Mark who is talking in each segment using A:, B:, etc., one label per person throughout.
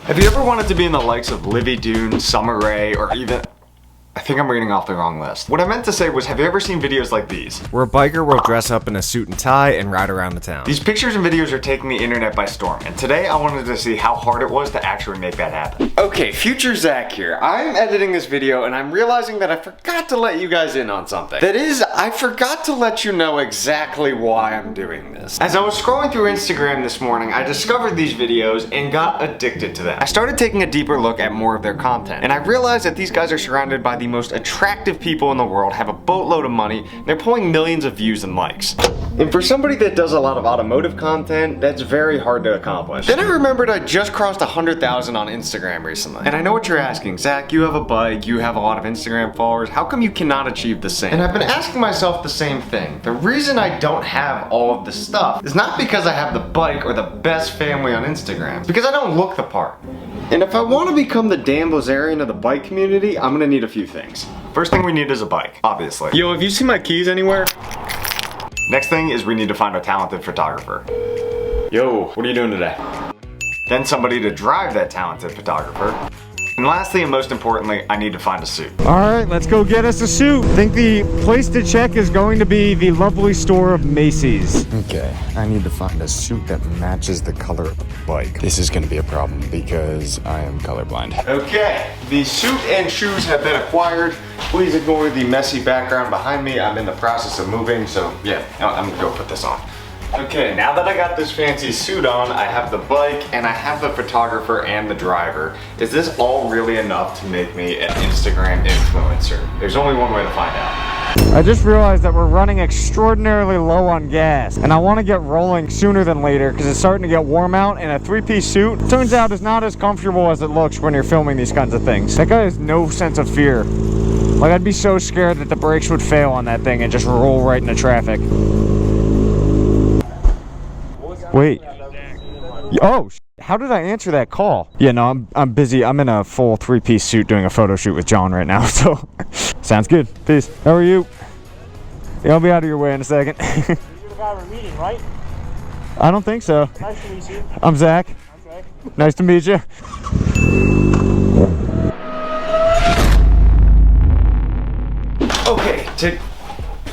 A: Have you ever wanted to be in the likes of Livy Dune, Summer Rae, or even... I think I'm reading off the wrong list. What I meant to say was, have you ever seen videos like these?
B: Where a biker will dress up in a suit and tie and ride around the town.
A: These pictures and videos are taking the internet by storm, and today I wanted to see how hard it was to actually make that happen. Okay, future Zach here. I'm editing this video and I'm realizing that I forgot to let you guys in on something. That is, I forgot to let you know exactly why I'm doing this. As I was scrolling through Instagram this morning, I discovered these videos and got addicted to them. I started taking a deeper look at more of their content, and I realized that these guys are surrounded by the most attractive people in the world, have a boatload of money, they're pulling millions of views and likes. And for somebody that does a lot of automotive content, that's very hard to accomplish. Then I remembered I just crossed 100,000 on Instagram recently. And I know what you're asking, Zach, you have a bike, you have a lot of Instagram followers, how come you cannot achieve the same? And I've been asking myself the same thing. The reason I don't have all of this stuff is not because I have the bike or the best family on Instagram. It's because I don't look the part. And if I want to become the Dan Blazarian of the bike community, I'm gonna need a few things. First thing we need is a bike, obviously. Yo, have you seen my keys anywhere? Next thing is we need to find a talented photographer. Yo, what are you doing today? Then somebody to drive that talented photographer. And lastly, and most importantly, I need to find a suit.
C: All right, let's go get us a suit. I think the place to check is going to be the lovely store of Macy's.
D: Okay, I need to find a suit that matches the color of the bike. This is gonna be a problem because I am colorblind.
A: Okay, the suit and shoes have been acquired. Please ignore the messy background behind me. I'm in the process of moving, so yeah, I'm gonna go put this on. Okay, now that I got this fancy suit on, I have the bike and I have the photographer and the driver. Is this all really enough to make me an Instagram influencer? There's only one way to find out.
C: I just realized that we're running extraordinarily low on gas, and I want to get rolling sooner than later because it's starting to get warm out, and a three-piece suit turns out is not as comfortable as it looks when you're filming these kinds of things. That guy has no sense of fear. Like, I'd be so scared that the brakes would fail on that thing and just roll right into traffic. Wait. Oh, how did I answer that call? Yeah, no, I'm busy. I'm in a full three-piece suit doing a photo shoot with John right now, so sounds good. Peace. How are you? Yeah, I'll be out of your way in a second.
E: You're the guy we're meeting, right?
C: I don't think so.
E: Nice to meet you.
C: I'm Zach.
E: Okay.
C: Nice to meet you.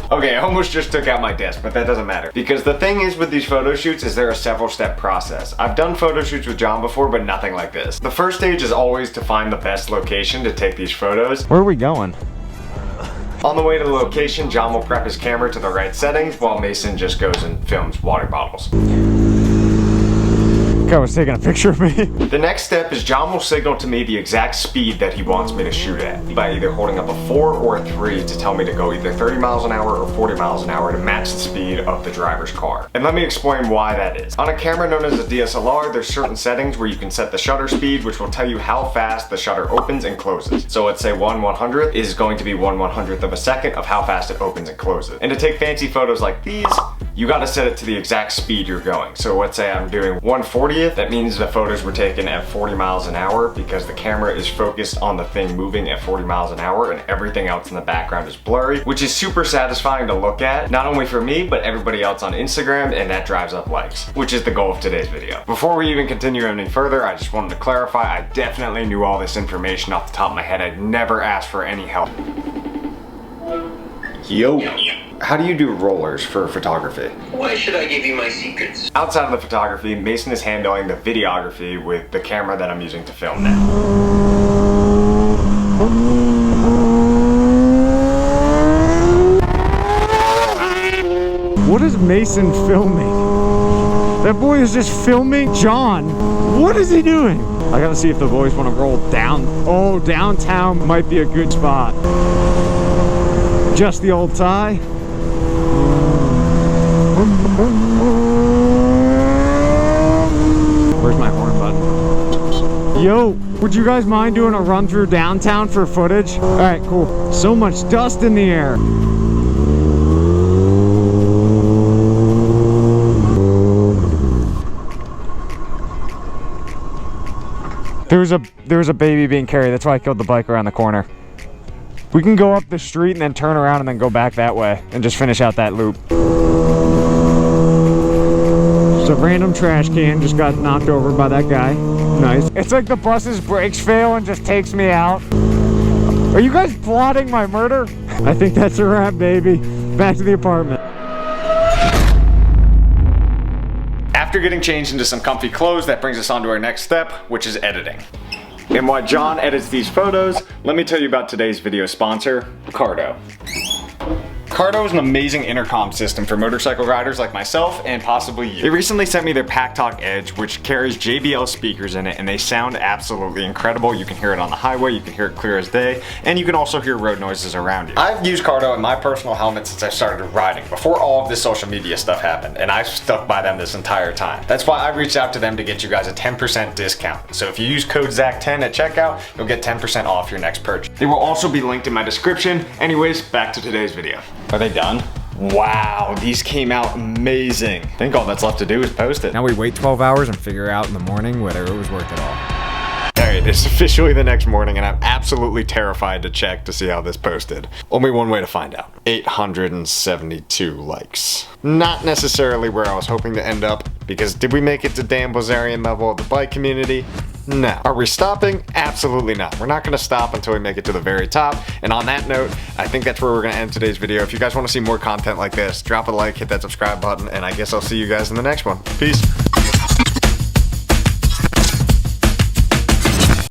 A: Okay, I almost just took out my desk, but that doesn't matter. Because the thing is with these photo shoots is they're a several step process. I've done photo shoots with John before, but nothing like this. The first stage is always to find the best location to take these photos.
C: Where are we going?
A: On the way to the location, John will prep his camera to the right settings while Mason just goes and films water bottles.
C: Guy was taking a picture of me.
A: The next step is John will signal to me the exact speed that he wants me to shoot at by either holding up a 4 or a 3 to tell me to go either 30 miles an hour or 40 miles an hour to match the speed of the driver's car. And let me explain why that is. On a camera known as a DSLR, there's certain settings where you can set the shutter speed, which will tell you how fast the shutter opens and closes. So let's say 1/100th is going to be 1/100th of a second of how fast it opens and closes. And to take fancy photos like these, you gotta set it to the exact speed you're going. So let's say I'm doing 1/40th, that means the photos were taken at 40 miles an hour because the camera is focused on the thing moving at 40 miles an hour and everything else in the background is blurry, which is super satisfying to look at, not only for me, but everybody else on Instagram, and that drives up likes, which is the goal of today's video. Before we even continue any further, I just wanted to clarify, I definitely knew all this information off the top of my head. I'd never asked for any help. Yo. How do you do rollers for photography?
F: Why should I give you my secrets?
A: Outside of the photography, Mason is handling the videography with the camera that I'm using to film now.
C: What is Mason filming? That boy is just filming John. What is he doing? I gotta see if the boys want to roll down. Oh, downtown might be a good spot. Just the old tie. Where's my horn button? Yo, would you guys mind doing a run through downtown for footage? All right, cool. So much dust in the air. There was a baby being carried. That's why I killed the bike around the corner. We can go up the street and then turn around and then go back that way and just finish out that loop. Just a random trash can just got knocked over by that guy. Nice. It's like the bus's brakes fail and just takes me out. Are you guys plotting my murder? I think that's a wrap, baby. Back to the apartment.
A: After getting changed into some comfy clothes, that brings us on to our next step, which is editing. And while John edits these photos, let me tell you about today's video sponsor, Cardo. Cardo is an amazing intercom system for motorcycle riders like myself and possibly you. They recently sent me their Pack Talk Edge, which carries JBL speakers in it, and they sound absolutely incredible. You can hear it on the highway, you can hear it clear as day, and you can also hear road noises around you. I've used Cardo in my personal helmet since I started riding, before all of this social media stuff happened, and I've stuck by them this entire time. That's why I reached out to them to get you guys a 10% discount. So if you use code ZACH10 at checkout, you'll get 10% off your next purchase. They will also be linked in my description. Anyways, back to today's video. Are they done? Wow, these came out amazing. I think all that's left to do is post it.
B: Now we wait 12 hours and figure out in the morning whether it was worth it all.
A: Alright, it's officially the next morning and I'm absolutely terrified to check to see how this posted. Only one way to find out. 872 likes. Not necessarily where I was hoping to end up, because did we make it to Dan Blazarian level of the bike community? No. Are we stopping? Absolutely not. We're not going to stop until we make it to the very top. And on that note, I think that's where we're going to end today's video. If you guys want to see more content like this, drop a like, hit that subscribe button, and I guess I'll see you guys in the next one. Peace.